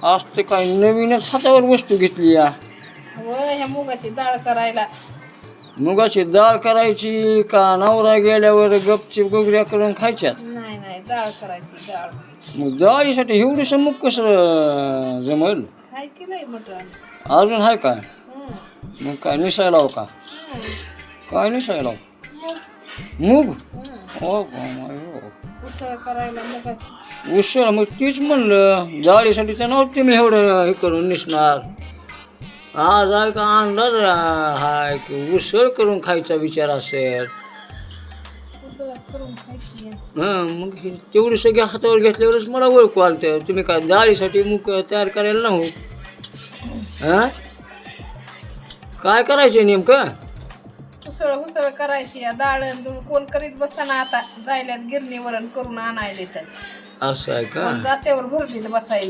आज ते काय नवीनच हातावर वस्तू घेतली या. ह्या मुगाची डाळ करायला. मुगाची डाळ करायची का नवरा गेल्यावर गपचीप गुगऱ्या करून खायच्यात? नाही नाही, डाळ करायची डाळ. मग डाळीसाठी एवढंसं मुग कसं जमल? हाय की नाही मटण? अजून आहे काय? मग काय निसायला लाव का? काय निसायला लाव? मूग? हो उसळ करायला मुगाची. उसळ मग तीच म्हणलं डाळीसाठी तर नव्हते मी एवढं हे करून निसणार. आज आहे का अंदाज हाय की उसळ करून खायचा विचार असेल. उसळच करून खायची. मग तेवढी सगळ्या हातावर घेतल्यावरच मला ओळखू आलं. तुम्ही काय डाळीसाठी मूग तयार करायला नाही. हां काय करायचं नेमकं? उसळ करायची. डाळ कोण करीत बसताना आता जायल्यात गिरणीवर करून आणायला तर असं आहे का? जात्यावर भरलीत बसायला.